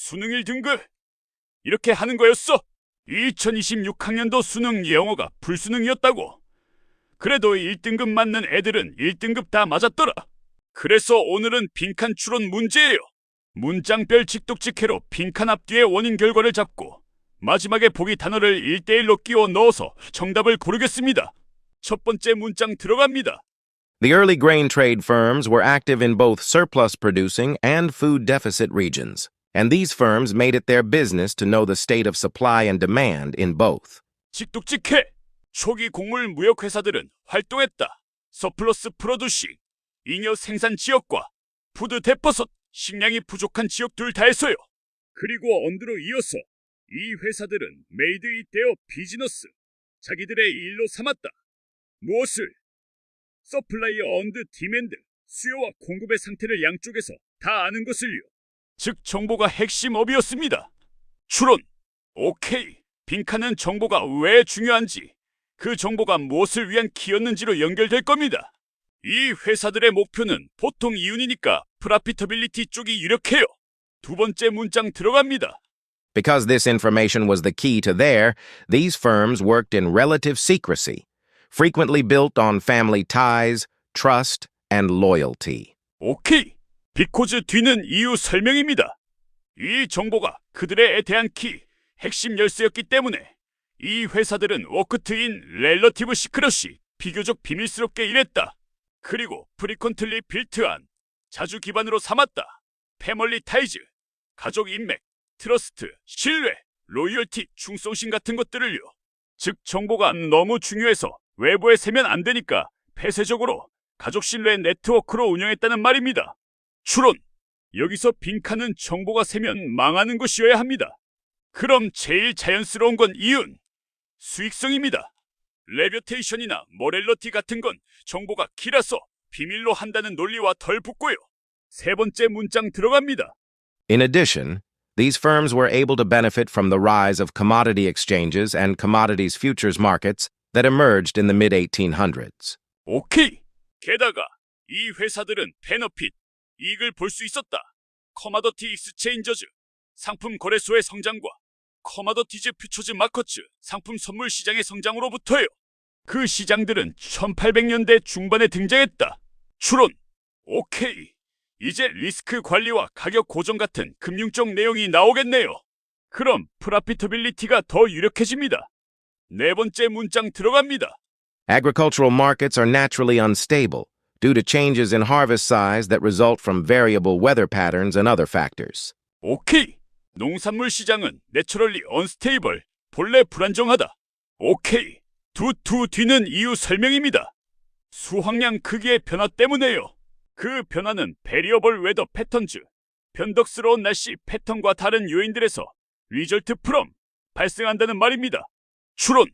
수능일 등급. 이렇게 하는 거였어. 2026학년도 수능 영어가 불수능이었다고. 그래도 1등급 맞는 애들은 1등급 다 맞았더라. 그래서 오늘은 빈칸 추론 문제예요. 문장별 직독직해로 빈칸 앞뒤의 원인 결과를 잡고 마지막에 보기 단어를 1대1로 끼워 넣어서 정답을 고르겠습니다. 첫 번째 문장 들어갑니다. The early grain trade firms were active in both surplus-producing and food deficit regions, and these firms made it their business to know the state of supply and demand in both. 직독직해. 초기 곡물 무역 회사들은 활동했다. 서플러스 프로듀싱, 잉여 생산 지역과 푸드 데퍼섯, 식량이 부족한 지역 둘 다에서요. 그리고 언드로 이어서 이 회사들은 메이드 잇 데어 비즈너스, 자기들의 일로 삼았다. 무엇을? 서플라이 언드 디맨드, 수요와 공급의 상태를 양쪽에서 다 아는 것을요. 즉 정보가 핵심업이었습니다. 추론. 오케이. 빈칸은 정보가 왜 중요한지, 그 정보가 무엇을 위한 키였는지로 연결될 겁니다. 이 회사들의 목표는 보통 이윤이니까 프라피터빌리티 쪽이 유력해요. 두 번째 문장 들어갑니다. Because this information was the key to these firms worked in relative secrecy, frequently built on family ties, trust, and loyalty. 오케이. 비코즈 뒤는 이유 설명입니다. 이 정보가 그들에 대한 키, 핵심 열쇠였기 때문에 이 회사들은 워크트인 렐러티브 시크럿이 비교적 비밀스럽게 일했다. 그리고 프리컨틀리 빌트한, 자주 기반으로 삼았다. 패멀리 타이즈, 가족 인맥, 트러스트, 신뢰, 로이얼티, 충성심 같은 것들을요. 즉 정보가 너무 중요해서 외부에 세면 안 되니까 폐쇄적으로 가족 신뢰 네트워크로 운영했다는 말입니다. 추론. 여기서 빈칸은 정보가 세면 망하는 것이어야 합니다. 그럼 제일 자연스러운 건 이윤, 수익성입니다. 레뷰테이션이나 모렐러티 같은 건 정보가 길어서 비밀로 한다는 논리와 덜 붙고요. 세 번째 문장 들어갑니다. In addition, these firms were able to benefit from the rise of commodity exchanges and commodities futures markets that emerged in the mid-1800s. 오케이. 게다가 이 회사들은 베너핏, 이익을 볼 수 있었다. 커머더티 익스체인저즈, 상품 거래소의 성장과 커머더티즈 퓨처즈 마커츠, 상품 선물 시장의 성장으로부터요. 그 시장들은 1800년대 중반에 등장했다. 추론. 오케이. 이제 리스크 관리와 가격 고정 같은 금융적 내용이 나오겠네요. 그럼 프라피터빌리티가 더 유력해집니다. 네 번째 문장 들어갑니다. Agricultural markets are naturally unstable due to changes in harvest size that result from variable weather patterns and other factors. 오케이. 농산물 시장은 내추럴리 언스테이블, 본래 불안정하다. 오케이. 두 뒤는 이유 설명입니다. 수확량 크기의 변화 때문에요. 그 변화는 베리어블 웨더 패턴즈, 변덕스러운 날씨 패턴과 다른 요인들에서 리절트 프롬, 발생한다는 말입니다. 추론.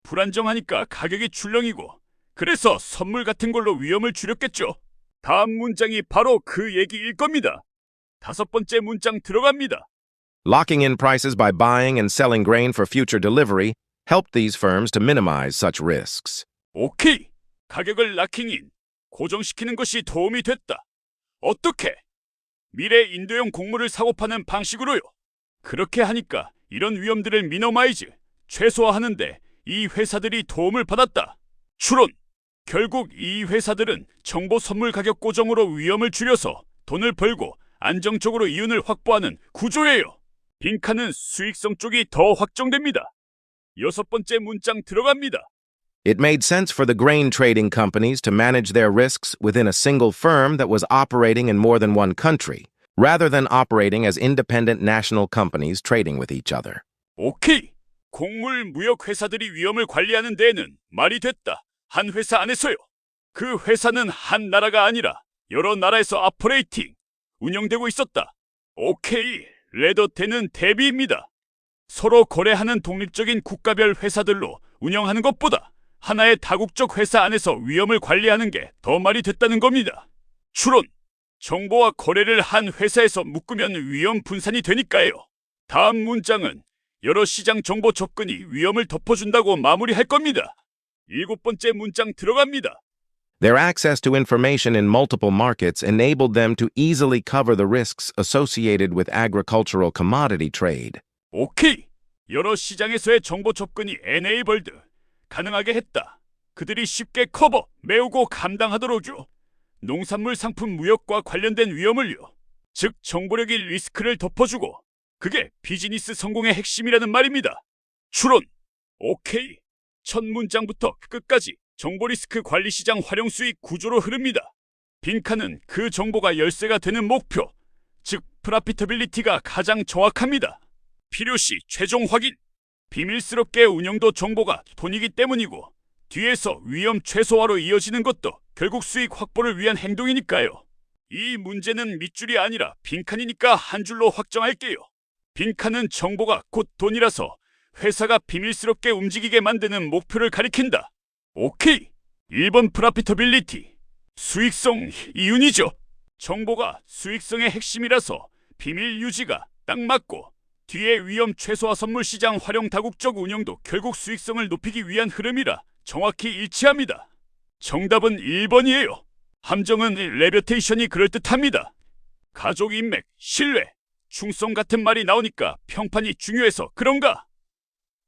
불안정하니까 가격이 출렁이고 그래서 선물 같은 걸로 위험을 줄였겠죠. 다음 문장이 바로 그 얘기일 겁니다. 다섯 번째 문장 들어갑니다. Locking in prices by buying and selling grain for future delivery helped these firms to minimize such risks. 오케이. 가격을 락킹인, 고정시키는 것이 도움이 됐다. 어떻게? 미래 인도용 곡물을 사고 파는 방식으로요. 그렇게 하니까 이런 위험들을 미니마이즈, 최소화하는데 이 회사들이 도움을 받았다. 추론. 결국 이 회사들은 정보 선물 가격 고정으로 위험을 줄여서 돈을 벌고 안정적으로 이윤을 확보하는 구조예요. 빈칸은 수익성 쪽이 더 확정됩니다. 여섯 번째 문장 들어갑니다. It made sense for the grain trading companies to manage their risks within a single firm that was operating in more than one country, rather than operating as independent national companies trading with each other. 오케이. 곡물 무역 회사들이 위험을 관리하는 데에는 말이 됐다. 한 회사 안에서요. 그 회사는 한 나라가 아니라 여러 나라에서 아퍼레이팅, 운영되고 있었다. 오케이. 레더테는 대비입니다. 서로 거래하는 독립적인 국가별 회사들로 운영하는 것보다 하나의 다국적 회사 안에서 위험을 관리하는 게 더 말이 됐다는 겁니다. 추론. 정보와 거래를 한 회사에서 묶으면 위험 분산이 되니까요. 다음 문장은 여러 시장 정보 접근이 위험을 덮어준다고 마무리할 겁니다. 일곱 번째 문장 들어갑니다. Their access to information in multiple markets enabled them to easily cover the risks associated with agricultural commodity trade. 오케이. 여러 시장에서의 정보 접근이 enabled, 가능하게 했다. 그들이 쉽게 커버, 메우고 감당하도록요. 농산물 상품 무역과 관련된 위험을요. 즉 정보력이 리스크를 덮어주고 그게 비즈니스 성공의 핵심이라는 말입니다. 추론. 오케이. 첫 문장부터 끝까지 정보 리스크 관리 시장 활용 수익 구조로 흐릅니다. 빈칸은 그 정보가 열쇠가 되는 목표, 즉 프라피터빌리티가 가장 정확합니다. 필요시 최종 확인. 비밀스럽게 운영도 정보가 돈이기 때문이고 뒤에서 위험 최소화로 이어지는 것도 결국 수익 확보를 위한 행동이니까요. 이 문제는 밑줄이 아니라 빈칸이니까 한 줄로 확정할게요. 빈칸은 정보가 곧 돈이라서 회사가 비밀스럽게 움직이게 만드는 목표를 가리킨다. 오케이. 1번 프라피터빌리티. 수익성 이윤이죠. 정보가 수익성의 핵심이라서 비밀 유지가 딱 맞고 뒤에 위험 최소화 선물 시장 활용 다국적 운영도 결국 수익성을 높이기 위한 흐름이라 정확히 일치합니다. 정답은 1번이에요. 함정은 레뷰테이션이 그럴듯합니다. 가족 인맥, 신뢰, 충성 같은 말이 나오니까 평판이 중요해서 그런가?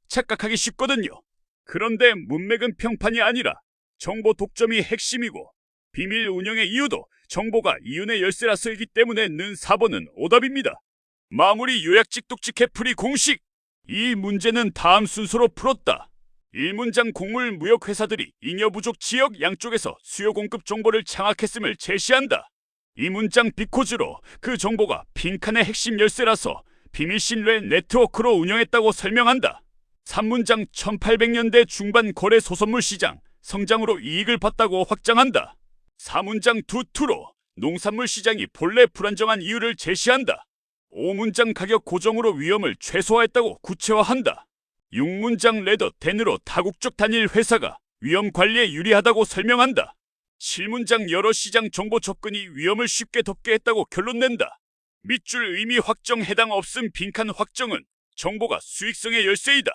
착각하기 쉽거든요. 그런데 문맥은 평판이 아니라 정보 독점이 핵심이고 비밀 운영의 이유도 정보가 이윤의 열쇠라서이기 때문에 는 4번은 오답입니다. 마무리 요약 찍독직 해프리 공식. 이 문제는 다음 순서로 풀었다. 1문장 곡물 무역 회사들이 잉여 부족 지역 양쪽에서 수요 공급 정보를 장악했음을 제시한다. 2문장 비코즈로 그 정보가 빈칸의 핵심 열쇠라서 비밀 신뢰 네트워크로 운영했다고 설명한다. 3문장 1800년대 중반 거래 소선물 시장 성장으로 이익을 봤다고 확장한다. 4문장 두투로 농산물 시장이 본래 불안정한 이유를 제시한다. 5문장 가격 고정으로 위험을 최소화했다고 구체화한다. 6문장 레더 댄으로 다국적 단일 회사가 위험 관리에 유리하다고 설명한다. 7문장 여러 시장 정보 접근이 위험을 쉽게 덮게 했다고 결론 낸다. 밑줄 의미 확정 해당 없음 빈칸 확정은 정보가 수익성의 열쇠이다.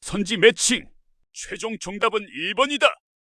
선지 매칭. 최종 정답은 1번이다.